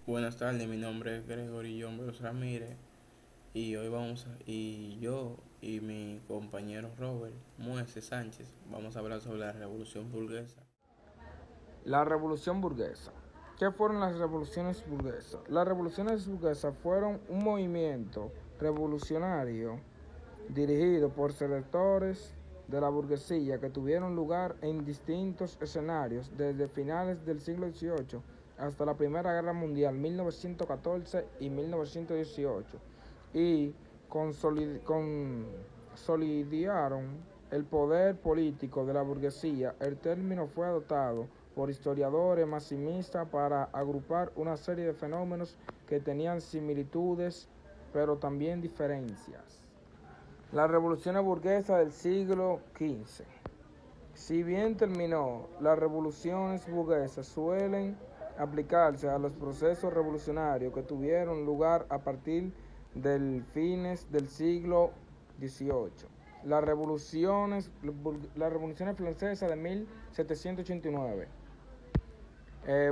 Buenas tardes, mi nombre es Gregory John Velos Ramírez y hoy yo y mi compañero Robert Muese Sánchez vamos a hablar sobre la Revolución Burguesa. La Revolución Burguesa. ¿Qué fueron las revoluciones burguesas? Las revoluciones burguesas fueron un movimiento revolucionario dirigido por sectores de la burguesía que tuvieron lugar en distintos escenarios desde finales del siglo XVIII hasta la Primera Guerra Mundial 1914 y 1918 y consolidaron el poder político de la burguesía. El término fue adoptado por historiadores maximistas para agrupar una serie de fenómenos que tenían similitudes pero también diferencias. Las revoluciones burguesas del siglo XV. Si bien terminó, las revoluciones burguesas suelen aplicarse a los procesos revolucionarios que tuvieron lugar a partir del fines del siglo XVIII. Las revoluciones francesas de 1789.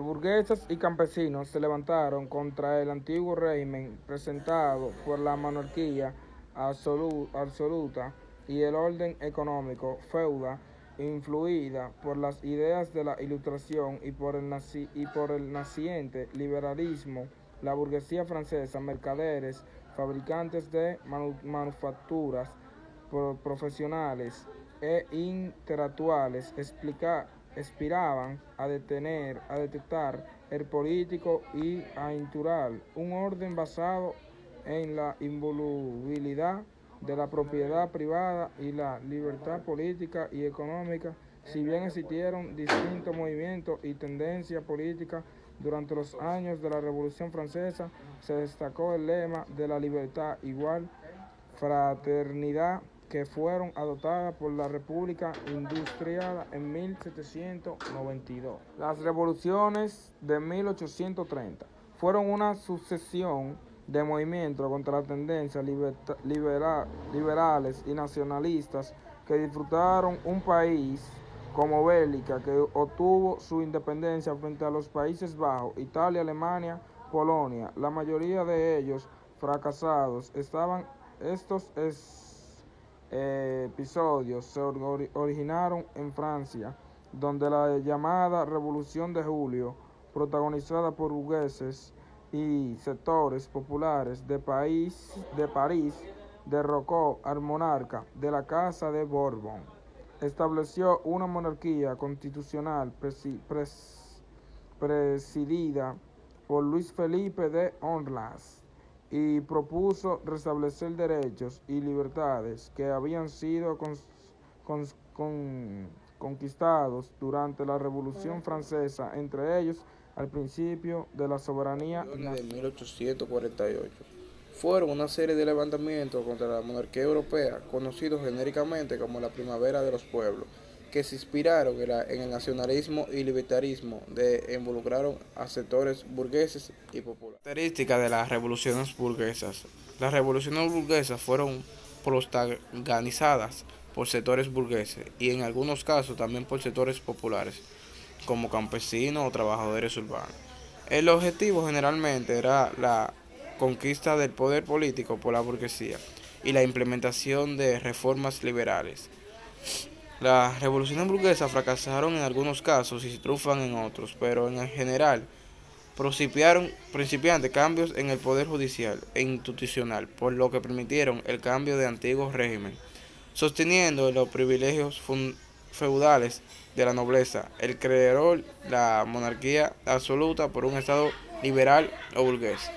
Burgueses y campesinos se levantaron contra el antiguo régimen presentado por la monarquía absoluta y el orden económico feudal, influida por las ideas de la Ilustración y por el naciente liberalismo. La burguesía francesa, mercaderes, fabricantes de manufacturas, profesionales e intelectuales, aspiraban a detectar el político y a instaurar un orden basado en la inviolabilidad de la propiedad privada y la libertad política y económica. Si bien existieron distintos movimientos y tendencias políticas durante los años de la Revolución Francesa, se destacó el lema de la libertad, igual fraternidad, que fueron adoptadas por la República Industrial en 1792. Las revoluciones de 1830 fueron una sucesión de movimientos contra las tendencias liberales y nacionalistas que disfrutaron un país como Bélgica, que obtuvo su independencia frente a los Países Bajos, Italia, Alemania, Polonia. La mayoría de ellos fracasados. Estos episodios se originaron en Francia, donde la llamada Revolución de Julio, protagonizada por burgueses y sectores populares de París, derrocó al monarca de la Casa de Borbón. Estableció una monarquía constitucional presidida por Luis Felipe de Orleans y propuso restablecer derechos y libertades que habían sido conquistados durante la Revolución Francesa, entre ellos al principio de la soberanía De 1848 fueron una serie de levantamientos contra la monarquía europea, conocidos genéricamente como la Primavera de los Pueblos, que se inspiraron en el nacionalismo y libertarismo involucraron a sectores burgueses y populares. Características de las revoluciones burguesas. Las revoluciones burguesas fueron protagonizadas por sectores burgueses y en algunos casos también por sectores populares, como campesinos o trabajadores urbanos. El objetivo generalmente era la conquista del poder político por la burguesía y la implementación de reformas liberales. Las revoluciones burguesas fracasaron en algunos casos y triunfan en otros, pero en general principiantes cambios en el poder judicial e institucional, por lo que permitieron el cambio de antiguo régimen, sosteniendo los privilegios feudales de la nobleza, el creador la monarquía absoluta por un Estado liberal o burgués.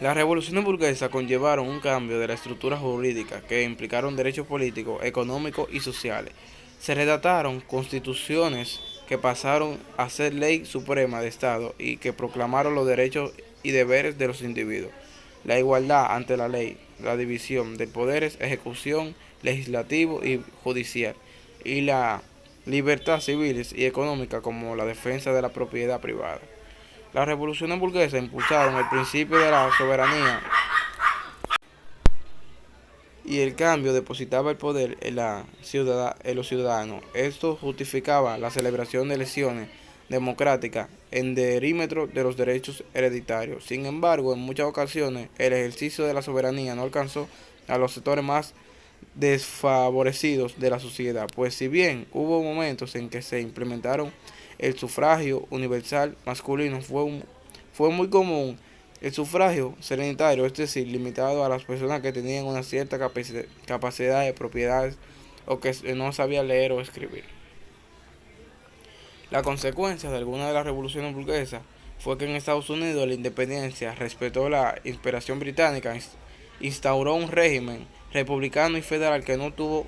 Las revoluciones burguesas conllevaron un cambio de la estructura jurídica que implicaron derechos políticos, económicos y sociales. Se redactaron constituciones que pasaron a ser ley suprema de Estado y que proclamaron los derechos y deberes de los individuos, la igualdad ante la ley, la división de poderes, ejecución, legislativo y judicial, y la libertad civiles y económica como la defensa de la propiedad privada. Las revoluciones burguesas impulsaron el principio de la soberanía y el cambio depositaba el poder en los ciudadanos. Esto justificaba la celebración de elecciones democrática en detrimento de los derechos hereditarios. Sin embargo, en muchas ocasiones el ejercicio de la soberanía no alcanzó a los sectores más desfavorecidos de la sociedad, pues si bien hubo momentos en que se implementaron el sufragio universal masculino, fue muy común el sufragio hereditario, es decir, limitado a las personas que tenían una cierta capacidad de propiedades o que no sabían leer o escribir. La consecuencia de alguna de las revoluciones burguesas fue que en Estados Unidos la independencia respetó la inspiración británica, instauró un régimen republicano y federal que no tuvo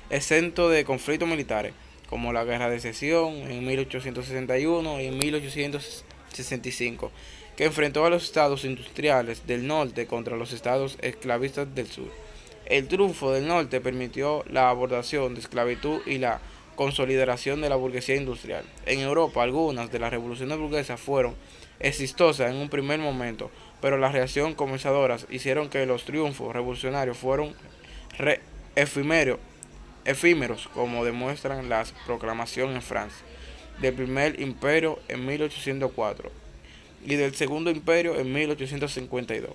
exento de conflictos militares, como la Guerra de Secesión en 1861 y en 1865, que enfrentó a los estados industriales del norte contra los estados esclavistas del sur. El triunfo del norte permitió la abordación de esclavitud y la consolidación de la burguesía industrial. En Europa, algunas de las revoluciones burguesas fueron exitosas en un primer momento, pero las reacciones comenzadoras hicieron que los triunfos revolucionarios fueron efímeros, como demuestran las proclamaciones en Francia del primer imperio en 1804 y del segundo imperio en 1852,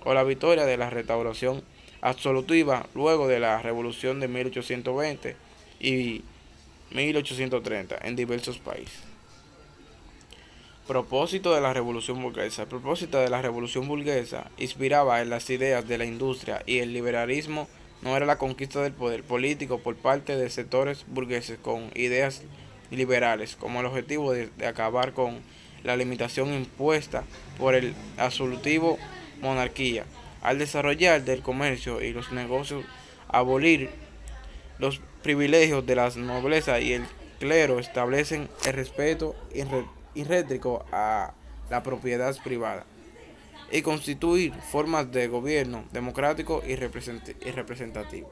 o la victoria de la restauración absolutiva luego de la revolución de 1820 y 1830 en diversos países. Propósito de la Revolución Burguesa. El propósito de la Revolución Burguesa inspiraba en las ideas de la industria y el liberalismo no era la conquista del poder político por parte de sectores burgueses con ideas liberales, como el objetivo de acabar con la limitación impuesta por el absolutivo monarquía, al desarrollar del comercio y los negocios, abolir los privilegios de la nobleza y el clero, establecen el respeto irrétrico a la propiedad privada y constituir formas de gobierno democrático y representativo.